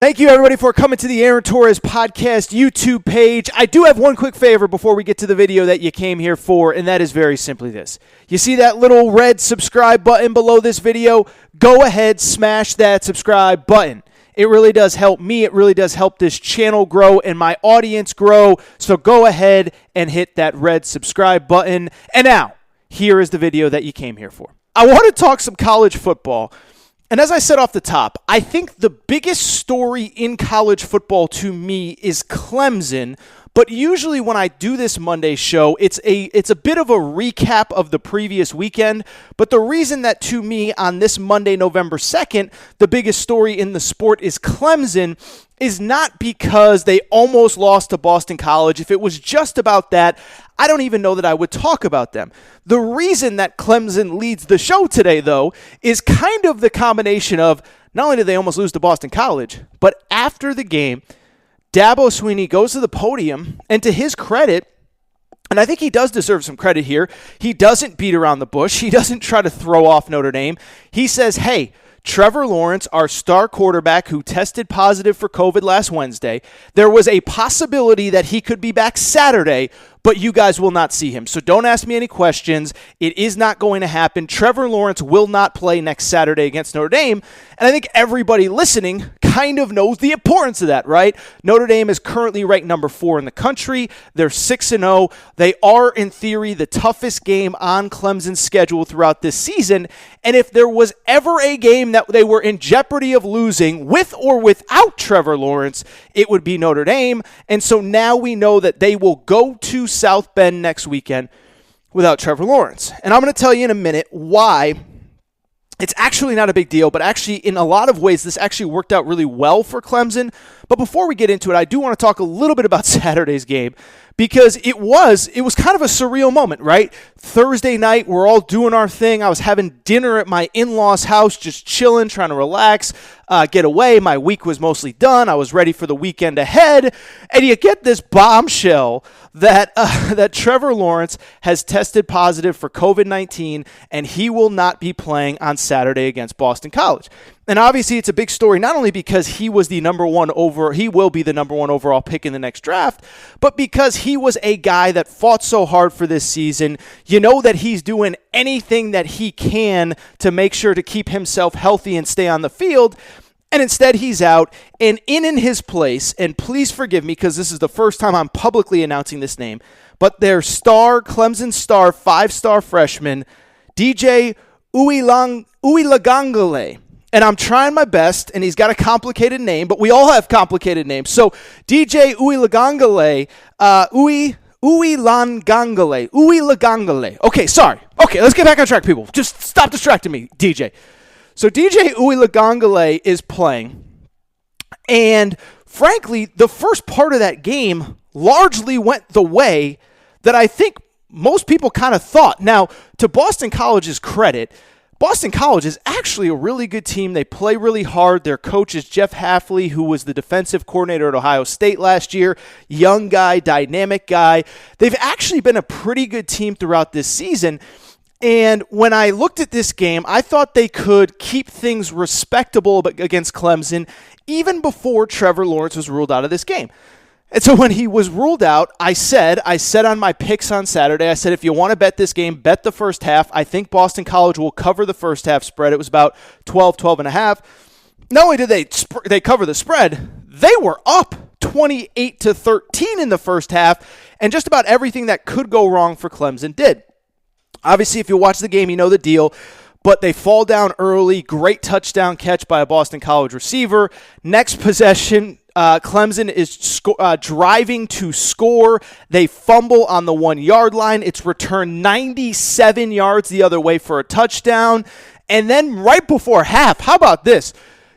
Thank you, everybody, for coming to the Aaron Torres Podcast YouTube page. I do have one quick favor before we get to the video that you came here for, and that is very simply this. You see that little red subscribe button below this video? Go ahead, smash that subscribe button. It really does help me. It really does help this channel grow and my audience grow. So go ahead and hit that red subscribe button. And now, here is the video that you came here for. I want to talk some college football. And as I said off the top, I think the biggest story in college football to me is Clemson. But usually when I do this Monday show, it's a bit of a recap of the previous weekend. But the reason that to me on this Monday, November 2nd, the biggest story in the sport is Clemson is not because they almost lost to Boston College. If it was just about that, I don't even know that I would talk about them. The reason that Clemson leads the show today, though, is kind of the combination of not only did they almost lose to Boston College, but after the game, Dabo Swinney goes to the podium, and to his credit, and I think he does deserve some credit here, he doesn't beat around the bush. He doesn't try to throw off Notre Dame. He says, hey, Trevor Lawrence, our star quarterback who tested positive for COVID last Wednesday, there was a possibility that he could be back Saturday, but you guys will not see him. So don't ask me any questions. It is not going to happen. Trevor Lawrence will not play next Saturday against Notre Dame. And I think everybody listening kind of knows the importance of that, right? Notre Dame is currently ranked number 4 in the country. They're 6-0. They are, in theory, the toughest game on Clemson's schedule throughout this season. And if there was ever a game that they were in jeopardy of losing with or without Trevor Lawrence, it would be Notre Dame. And so now we know that they will go to South Bend next weekend without Trevor Lawrence. And I'm going to tell you in a minute why it's actually not a big deal, but actually in a lot of ways this actually worked out really well for Clemson. But before we get into it, I do want to talk a little bit about Saturday's game because it was kind of a surreal moment, right? Thursday night, we're all doing our thing. I was having dinner at my in-laws' house, just chilling, trying to relax, get away. My week was mostly done. I was ready for the weekend ahead. And you get this bombshell that Trevor Lawrence has tested positive for COVID-19, and he will not be playing on Saturday against Boston College. And obviously, it's a big story, not only because he will be the number one overall pick in the next draft, but because he was a guy that fought so hard for this season. You know that he's doing anything that he can to make sure to keep himself healthy and stay on the field. And instead, he's out, and in his place, and please forgive me because this is the first time I'm publicly announcing this name, but their Clemson star, 5-star freshman, DJ Uiagalelei. And I'm trying my best, and he's got a complicated name, but we all have complicated names. So DJ Uiagalelei, Uiagalelei. Okay, sorry. Okay, let's get back on track, people. Just stop distracting me, DJ. So DJ Uiagalelei is playing, and frankly, the first part of that game largely went the way that I think most people kind of thought. Now, to Boston College's credit, Boston College is actually a really good team. They play really hard. Their coach is Jeff Hafley, who was the defensive coordinator at Ohio State last year. Young guy, dynamic guy. They've actually been a pretty good team throughout this season. And when I looked at this game, I thought they could keep things respectable against Clemson even before Trevor Lawrence was ruled out of this game. And so when he was ruled out, I said on my picks on Saturday, I said, if you want to bet this game, bet the first half. I think Boston College will cover the first half spread. It was about 12.5. Not only did they cover the spread, they were up 28-13 in the first half, and just about everything that could go wrong for Clemson did. Obviously, if you watch the game, you know the deal. But they fall down early. Great touchdown catch by a Boston College receiver. Next possession, Clemson is driving to score. They fumble on the 1-yard line. It's returned 97 yards the other way for a touchdown. And then right before half, how about this?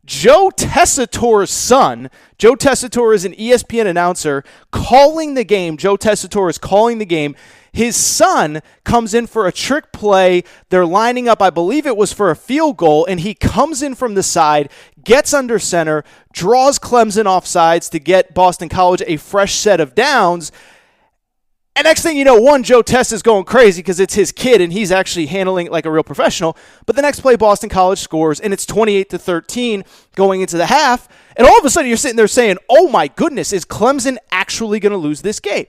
Joe Tessitore's son, Joe Tessitore is an ESPN announcer, calling the game. Joe Tessitore is calling the game. His son comes in for a trick play. They're lining up, I believe it was for a field goal, and he comes in from the side, gets under center, draws Clemson off sides to get Boston College a fresh set of downs. And next thing you know, Joe Test is going crazy because it's his kid and he's actually handling it like a real professional. But the next play, Boston College scores, and it's 28-13 going into the half. And all of a sudden, you're sitting there saying, oh my goodness, is Clemson actually going to lose this game?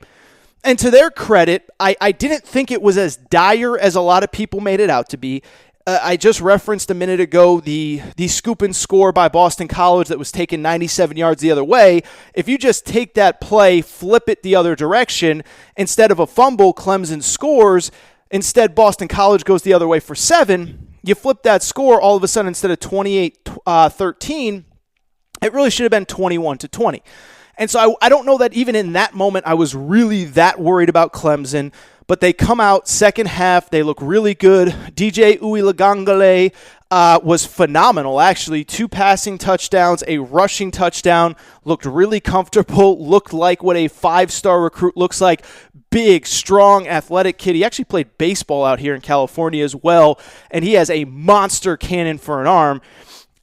And to their credit, I didn't think it was as dire as a lot of people made it out to be. I just referenced a minute ago the scoop and score by Boston College that was taken 97 yards the other way. If you just take that play, flip it the other direction, instead of a fumble, Clemson scores. Instead, Boston College goes the other way for 7. You flip that score, all of a sudden, instead of 28-13, it really should have been 21-20. And so I don't know that even in that moment I was really that worried about Clemson. But they come out second half. They look really good. DJ Uiagalelei was phenomenal, actually. 2 passing touchdowns, a rushing touchdown. Looked really comfortable. Looked like what a 5-star recruit looks like. Big, strong, athletic kid. He actually played baseball out here in California as well. And he has a monster cannon for an arm.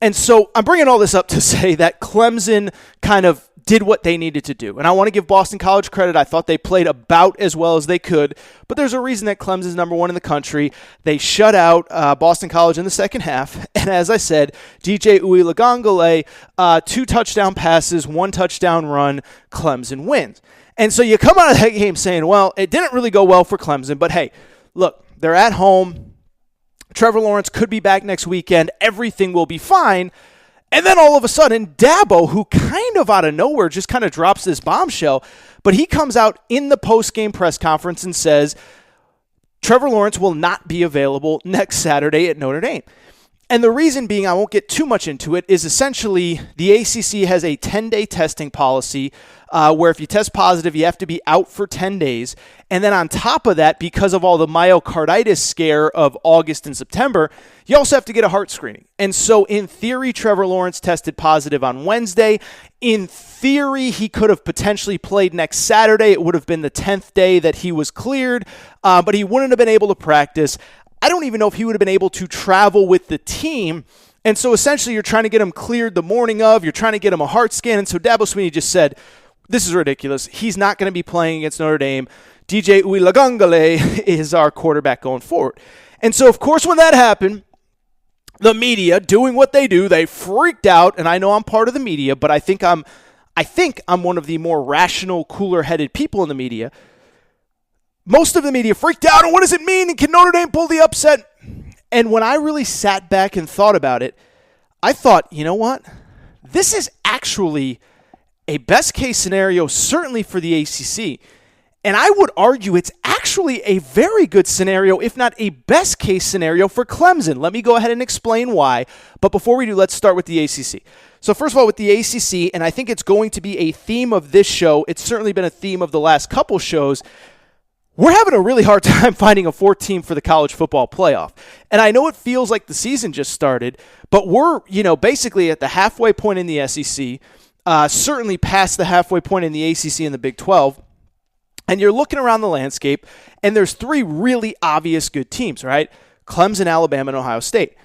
And so I'm bringing all this up to say that Clemson kind of did what they needed to do. And I want to give Boston College credit. I thought they played about as well as they could, but there's a reason that Clemson's number 1 in the country. They shut out Boston College in the second half. And as I said, DJ Uiagalelei, 2 touchdown passes, 1 touchdown run, Clemson wins. And so you come out of that game saying, well, it didn't really go well for Clemson, but hey, look, they're at home. Trevor Lawrence could be back next weekend. Everything will be fine. And then all of a sudden, Dabo, who kind of out of nowhere just kind of drops this bombshell, but he comes out in the post-game press conference and says Trevor Lawrence will not be available next Saturday at Notre Dame. And the reason being, I won't get too much into it, is essentially the ACC has a 10-day testing policy where if you test positive, you have to be out for 10 days. And then on top of that, because of all the myocarditis scare of August and September, you also have to get a heart screening. And so in theory, Trevor Lawrence tested positive on Wednesday. In theory, he could have potentially played next Saturday. It would have been the 10th day that he was cleared, but he wouldn't have been able to practice. I don't even know if he would have been able to travel with the team. And so essentially you're trying to get him cleared the morning of, you're trying to get him a heart scan. And so Dabo Swinney just said, this is ridiculous. He's not going to be playing against Notre Dame. DJ Uiagalelei is our quarterback going forward. And so, of course, when that happened, the media doing what they do, they freaked out. And I know I'm part of the media, but I think I'm one of the more rational, cooler-headed people in the media. Most of the media freaked out, and what does it mean? And can Notre Dame pull the upset? And when I really sat back and thought about it, I thought, you know what? This is actually a best-case scenario, certainly for the ACC. And I would argue it's actually a very good scenario, if not a best-case scenario for Clemson. Let me go ahead and explain why. But before we do, let's start with the ACC. So first of all, with the ACC, and I think it's going to be a theme of this show, it's certainly been a theme of the last couple shows, we're having a really hard time finding a 4th team for the college football playoff. And I know it feels like the season just started, but we're, basically at the halfway point in the SEC, certainly past the halfway point in the ACC and the Big 12. And you're looking around the landscape, and there's 3 really obvious good teams, right? Clemson, Alabama, and Ohio State.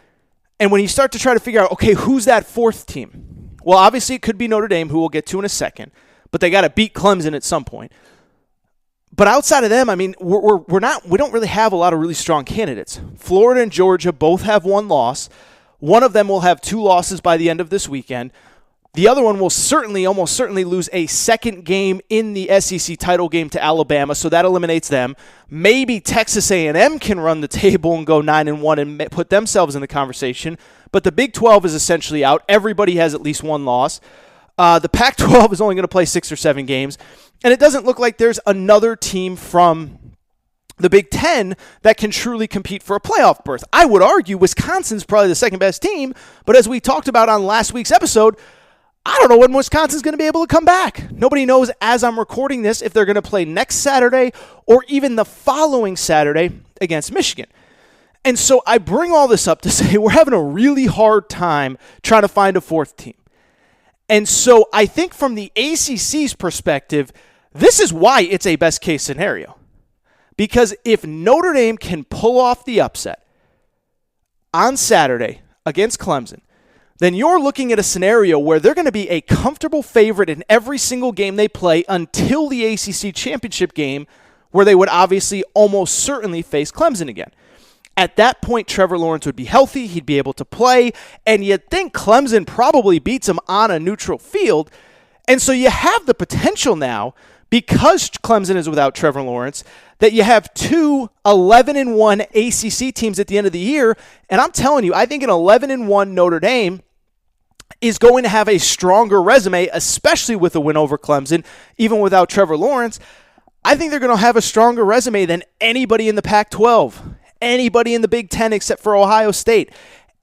And when you start to try to figure out, okay, who's that 4th team? Well, obviously it could be Notre Dame, who we'll get to in a second, but they got to beat Clemson at some point. But outside of them, I mean, we don't really have a lot of really strong candidates. Florida and Georgia both have 1 loss. One of them will have 2 losses by the end of this weekend. The other one will almost certainly lose a second game in the SEC title game to Alabama, so that eliminates them. Maybe Texas A&M can run the table and go 9-1 and put themselves in the conversation. But the Big 12 is essentially out. Everybody has at least 1 loss. The Pac-12 is only going to play 6 or 7 games. And it doesn't look like there's another team from the Big Ten that can truly compete for a playoff berth. I would argue Wisconsin's probably the second best team, but as we talked about on last week's episode, I don't know when Wisconsin's going to be able to come back. Nobody knows as I'm recording this if they're going to play next Saturday or even the following Saturday against Michigan. And so I bring all this up to say we're having a really hard time trying to find a 4th team. And so I think from the ACC's perspective, this is why it's a best-case scenario. Because if Notre Dame can pull off the upset on Saturday against Clemson, then you're looking at a scenario where they're going to be a comfortable favorite in every single game they play until the ACC championship game where they would obviously almost certainly face Clemson again. At that point, Trevor Lawrence would be healthy, he'd be able to play, and you'd think Clemson probably beats him on a neutral field. And so you have the potential now, because Clemson is without Trevor Lawrence, that you have two 11-1 ACC teams at the end of the year. And I'm telling you, I think an 11-1 Notre Dame is going to have a stronger resume, especially with a win over Clemson, even without Trevor Lawrence. I think they're going to have a stronger resume than anybody in the Pac-12, anybody in the Big Ten except for Ohio State,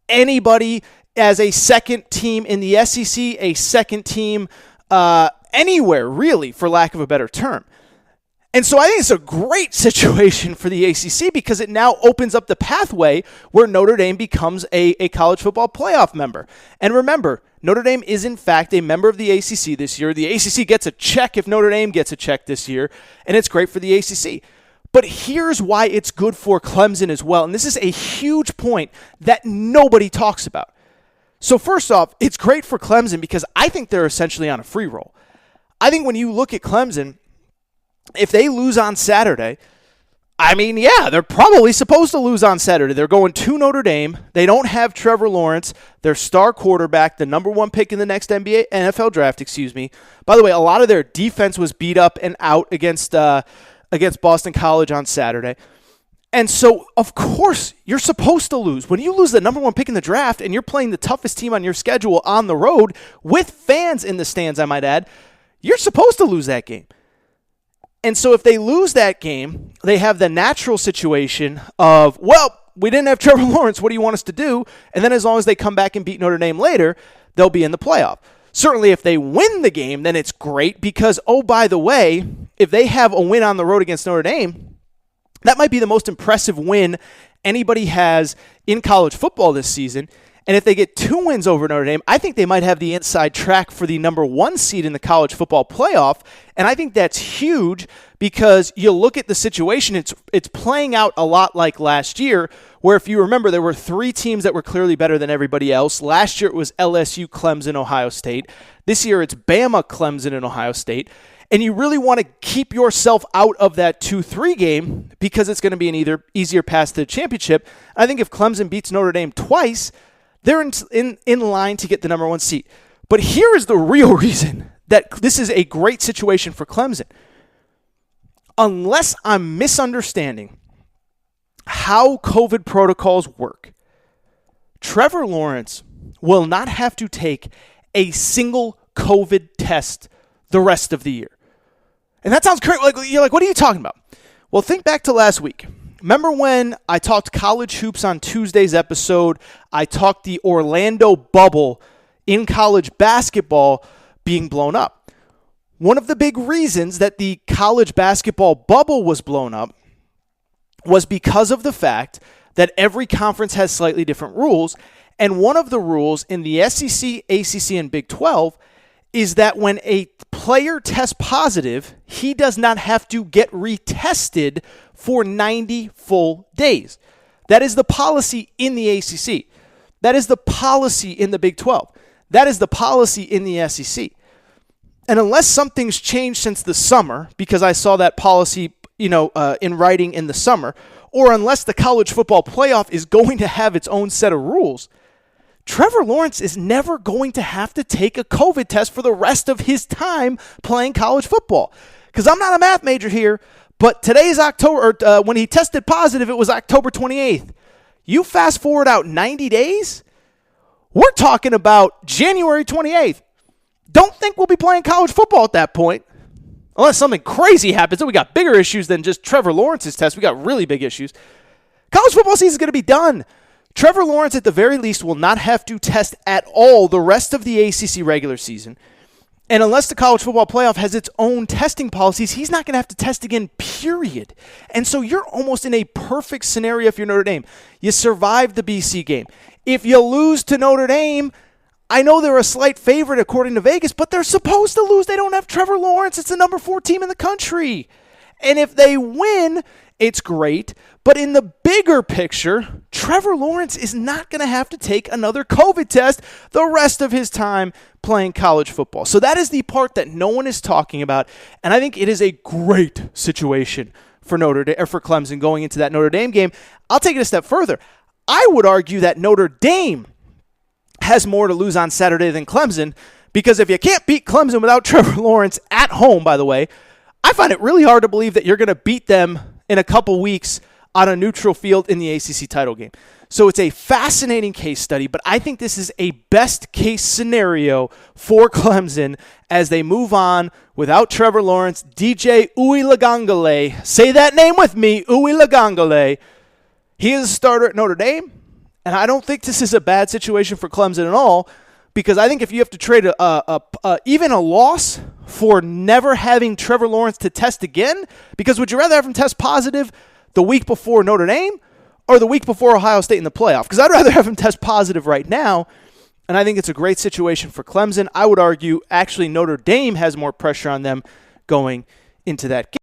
anybody as a second team in the SEC, a second team anywhere, really, for lack of a better term. And so I think it's a great situation for the ACC because it now opens up the pathway where Notre Dame becomes a college football playoff member. And remember, Notre Dame is in fact a member of the ACC this year. The ACC gets a check if Notre Dame gets a check this year, and it's great for the ACC. But here's why it's good for Clemson as well, and this is a huge point that nobody talks about. So first off, it's great for Clemson because I think they're essentially on a free roll. I think when you look at Clemson, if they lose on Saturday, I mean, yeah, they're probably supposed to lose on Saturday. They're going to Notre Dame. They don't have Trevor Lawrence, their star quarterback, the number one pick in the next NFL draft, By the way, a lot of their defense was beat up and out against Boston College on Saturday. And so, of course, you're supposed to lose. When you lose the number one pick in the draft and you're playing the toughest team on your schedule on the road with fans in the stands, I might add, you're supposed to lose that game. And so if they lose that game, they have the natural situation of, well, we didn't have Trevor Lawrence. What do you want us to do? And then as long as they come back and beat Notre Dame later, they'll be in the playoff. Certainly if they win the game, then it's great because, oh, by the way, if they have a win on the road against Notre Dame, that might be the most impressive win anybody has in college football this season. And if they get 2 wins over Notre Dame, I think they might have the inside track for the number 1 seed in the college football playoff. And I think that's huge because you look at the situation, it's playing out a lot like last year, where if you remember, there were 3 teams that were clearly better than everybody else. Last year it was LSU, Clemson, Ohio State. This year it's Bama, Clemson, and Ohio State. And you really want to keep yourself out of that 2-3 game because it's going to be an either easier path to the championship. I think if Clemson beats Notre Dame twice, they're in line to get the number 1 seat. But here is the real reason that this is a great situation for Clemson. Unless I'm misunderstanding how COVID protocols work, Trevor Lawrence will not have to take a single COVID test the rest of the year. And that sounds crazy. You're like, what are you talking about? Well, think back to last week. Remember when I talked college hoops on Tuesday's episode? I talked the Orlando bubble in college basketball being blown up. One of the big reasons that the college basketball bubble was blown up was because of the fact that every conference has slightly different rules. And one of the rules in the SEC, ACC, and Big 12 is that when a player tests positive, he does not have to get retested for 90 full days. That is the policy in the ACC. That is the policy in the Big 12. That is the policy in the SEC. And unless something's changed since the summer, because I saw that policy, in writing in the summer, or unless the college football playoff is going to have its own set of rules, Trevor Lawrence is never going to have to take a COVID test for the rest of his time playing college football. Because I'm not a math major here, but today's October, when he tested positive, it was October 28th. You fast forward out 90 days, we're talking about January 28th. Don't think we'll be playing college football at that point. Unless something crazy happens, and we got bigger issues than just Trevor Lawrence's test. We got really big issues. College football season is going to be done. Trevor Lawrence, at the very least, will not have to test at all the rest of the ACC regular season. And unless the college football playoff has its own testing policies, he's not going to have to test again, period. And so you're almost in a perfect scenario if you're Notre Dame. You survived the BC game. If you lose to Notre Dame, I know they're a slight favorite according to Vegas, but they're supposed to lose. They don't have Trevor Lawrence. It's the number 4 team in the country. And if they win, it's great. But in the bigger picture, Trevor Lawrence is not going to have to take another COVID test the rest of his time playing college football. So that is the part that no one is talking about. And I think it is a great situation for Clemson going into that Notre Dame game. I'll take it a step further. I would argue that Notre Dame has more to lose on Saturday than Clemson, because if you can't beat Clemson without Trevor Lawrence at home, by the way, I find it really hard to believe that you're going to beat them in a couple weeks on a neutral field in the ACC title game. So it's a fascinating case study, but I think this is a best-case scenario for Clemson as they move on without Trevor Lawrence. DJ Uiagalelei, say that name with me, Uiagalelei. He is a starter at Notre Dame, and I don't think this is a bad situation for Clemson at all, because I think if you have to trade even a loss for never having Trevor Lawrence to test again, because would you rather have him test positive the week before Notre Dame or the week before Ohio State in the playoff? Because I'd rather have him test positive right now, and I think it's a great situation for Clemson. I would argue actually Notre Dame has more pressure on them going into that game.